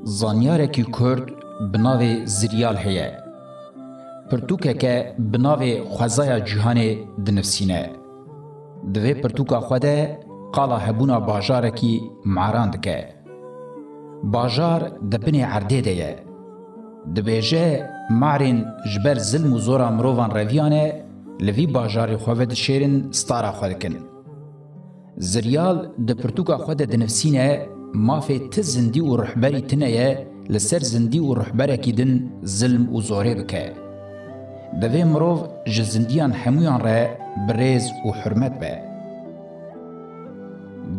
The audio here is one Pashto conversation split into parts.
زانیارکی کرد بناو زریال هیه. پرتوکه که بناو خوزای جهان دنفسینه. دوی پرتوکا خوده قالا هبونا باجارکی معراند که. باجار دبنی عرده دیه. دبیجه معرین جبر ظلم و زورا مروان رویانه لوی باجاری خواه دشیرن ستارا خواه کن. زریال د پرتوکا خوده دنفسینه مافی ته زندی و رحبری تنه لسر زندی و رحبره کی دن ظلم و زوره بکه. دوی مروف جزندیان همویان ره بریز و حرمت به.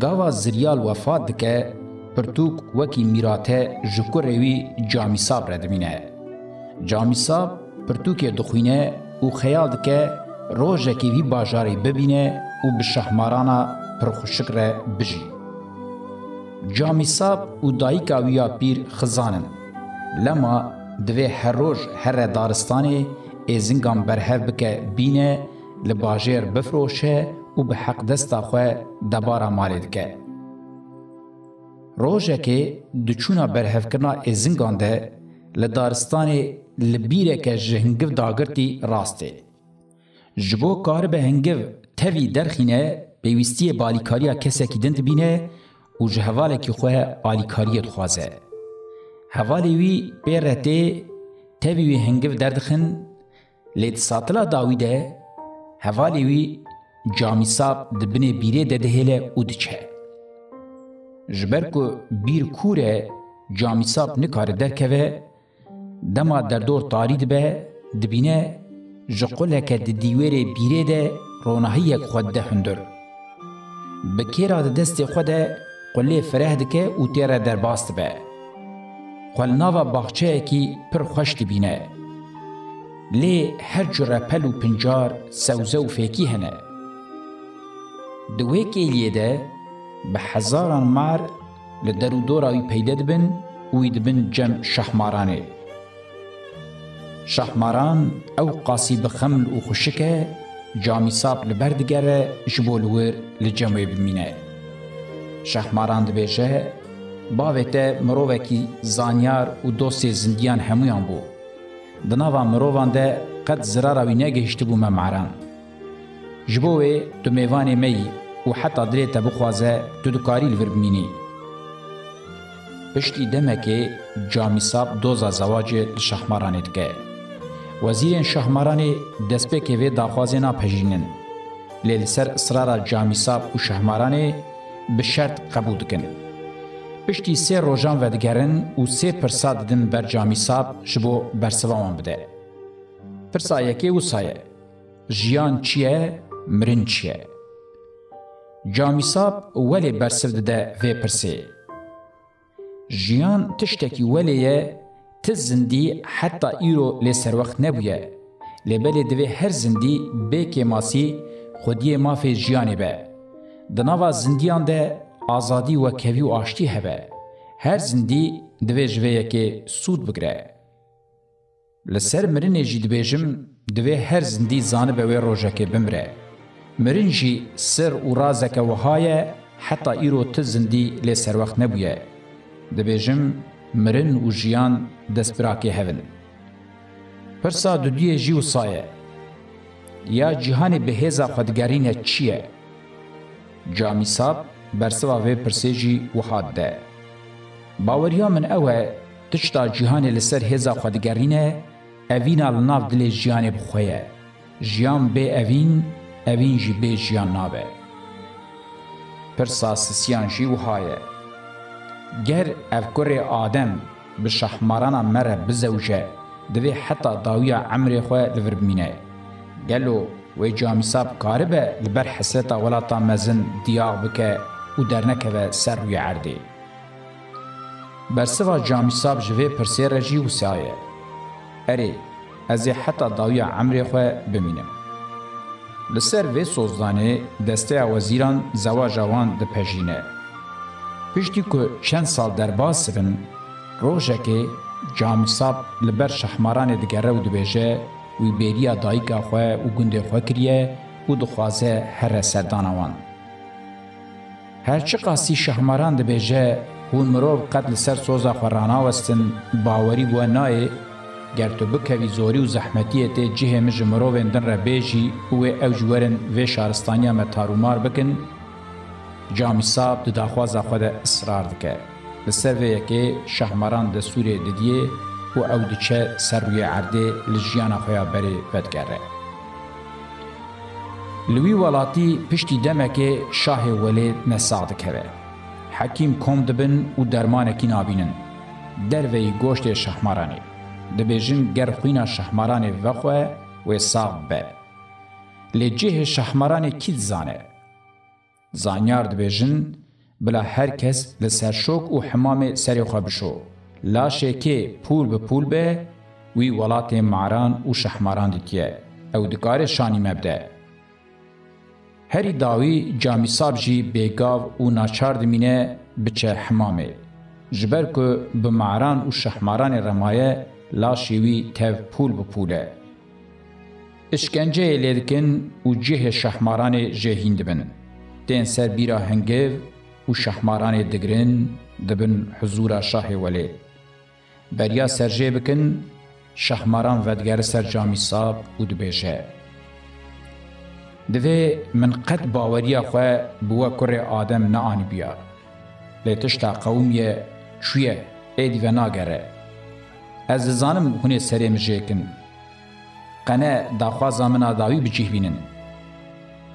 گاوا زریال وفات دکه پرتوک وکی میراته جکروی جامی صاب ردمینه. جامی صاب پرتوک دخوینه و خیال دکه روژه که وی باجاری ببینه و بشهمارانا پرخوشک ره بجی. جامی صاب و دایکا ویا پیر خزانن. لما دوی هر روز هر دارستانی ایزنگان برهف بکه بینه لباجر بفروشه و به حق دستا خواه دبارا مالید که. روژه که دچونا برهف کرنا ایزنگان ده لدارستانی لبیره که جهنگو داگرتی راسته. جبو کار به هنگو تاوی درخینه پیوستی بالیکاریا کسی که دند بینه و جهواله که خواه بالیکاریت خوازه. حوالی وی پیرته تاوی وی هنگو دردخن لید ساتلا داویده حوالی وی جامی صاب دبنه بیره دهله او دچه. جبر که بیر کوره جامی صاب نکاره درکوه دما در دور تارید به دبینه جقله که دیوره بیره ده رونهی خود ده هندر. بکیره ده دست خود قله فره دکه او تیره در باست به. خلناوا باخچه کی پر خوش دبینه. لی هر جره پل و پنجار سوزه و فیکی هنه. دوی که لیده به هزاران مار لدرو دوراوی پیده دبن وی دبن جمع شهمارانه. شهماران او قاسی بخمل و خوشکه جامی صاب لبردگره جبولور لجمعی بمینه. شهماران دبیجه باوته مروه کی زانیار و دوست زندیان همویان بو. دناوا مروان ده قد زراراوی نگهشت بو ممعران. جبوه تو میوان می و حتی دلیت بخوازه تو دکاری لور بمینی. پشتی دمه که جامی صاب دوزا زواج شهمارانه دکه. وزیر شهمارانه دسپه که وی داخوازه نا پجینن. لیل سر اصرار جامی صاب و شهمارانه به شرط قبول دکن. پشتی سه روژان ودگرن و سه پرسا ددن بر جامی صاب جبو برسوان بده. پرسا یکی و سایه. جیان چیه؟ مرن چیه؟ جامی صاب ولی برسو دده وی پرسه. جیان تشتکی ولیه تزندی حتی ایرو لی سر وقت نبویه. لبلی دوی هر زندی بیکی ماسی خودی مافی جیانی به. دناوا زندیان ده آزادی و کوی و آشتی هبه. هر زندی دوی جویه که سود بگره. لسر مرن جی دبیجم دوی هر زندی زانه به وی روژه که بمره. مرن جی سر و رازه که وحایه حتی ایرو تزندی لی سر وقت نبویه. دبیجم مرن و جیان دست براکی هون. پرسا دودیه جی و سایه. یا جهان به هزا خودگرینه چیه؟ جامی صاب برسوا وی پرسیجی وحاد ده. باوریا من اوه تشتا جهان لسر هزا خودگرینه اوینا لناف دل جیان بخویه. جیان به اوین جی به جیان نابه. پرسا سسیان جی وحایه. گر افکر آدم به شهمارانا مره بزوجه دوی حتی داویا عمر خواه لور بمینه. گلو وی جامی صاب کاربه لبر حسرتا ولاتا مزن دیاغ بکه و درنکه و سر روی عرده. برسوا جامی صاب جوه پرسی رجی و سایه. اره ازی حتی داویا عمر خواه بمینم. لسر وی سوزدانه دسته وزیران زواجوان ده پجینه. پشتی که چند سال در باز سرن روژه که جامی صاب لبر شهماران دگره و دبیجه و بیریا دایکا خواه و گنده خواه کریه و دخوازه هر سردانوان. هرچی قاسی شهماران دبیجه هون مروف قد لسر سوزا خورانا وستن باوری بوا نای گر تو بکوی زوری و زحمتیت جه مج مروفین دن را بیجی و او جورن و شارستانیا متارومار بکن جامی صاحب دو داخوازا خود اصرار دکه لسر و یکی شهمران دستور ددیه و او دچه سر روی عرده لجیانا خویا بری بدگره لوی ولاتی پشتی دمکه شاه ولید نساق دکه حکیم کم دبن و درمانکی نابینن دروی گوشت شهمرانی دبیجن گر خوینا شهمرانی وخوه و ساق به لجه شهمرانی کید زانه زانیار دبیجن بلا هر کس لسر شوک و حمام سری خواه بشو لاشه که پول به پول به وی ولات معران و شهمران دیتیه او دکار شانی مبده هری داوی جامی صاحب جی بیگاو و ناچار دمینه بچه حمامه جبر که بمعران و شهمران رمایه لاشیوی تف پول بپوله اشکنجه لیدکن و جه شهمران جهین دبن دین سر بیرا هنگیو و شهمران دگرن دبن حضور شاه ولید بریا سرجه بکن شهمران ودگر سر جامی صاحب و دبیشه دوی من قد باوریا خواه بوا کر آدم نعانی بیا لیتشتا قومیه چویه ایدی و ناگره از زانم هونه سری مجیکن قنه داخوازا من آداوی بجیه بینن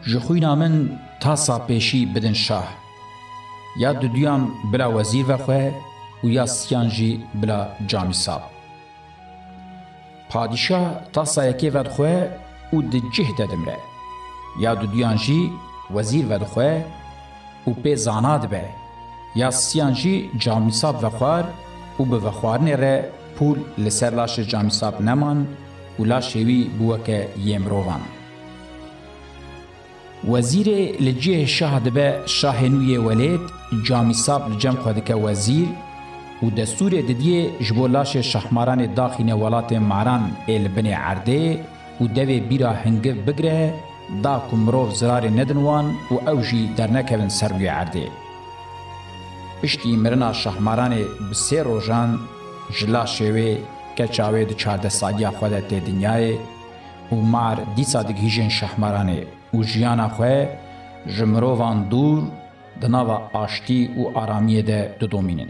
جخوینا من تاسا پیشی بدن شاه یا دودیام بلا وزیر و خواه و یا سیانجی بلا جامی صاحب پادشاه تاسا یکی ود خواه و ده جه ددمره یا دودیانجی وزیر ود خواه و پی زاناد به یا سیانجی جامی صاحب وخوار و به وخوارن ره پول لسر لاش جامی صاحب نمان و لاشوی بوکه یمروان وزیر لجه شاه دبه شاه نوی ولید جامی صاحب لجم خودکه وزیر و دستور ددیه جبو لاش شهمران داخین ولات معران البن عرده و دوی بیرا هنگف بگره دا کمروف زرار ندنوان و اوجی در نکوین سروی عرده پشتی مرنا شهمران بسه روژان جلا شوی کچاوی دو 14 سالیا خودت دنیای و مار دیسا دگیجن شهمران و جیانا خواه جمرووان دور دناوا آشتی و آرامیه ده دو دومینن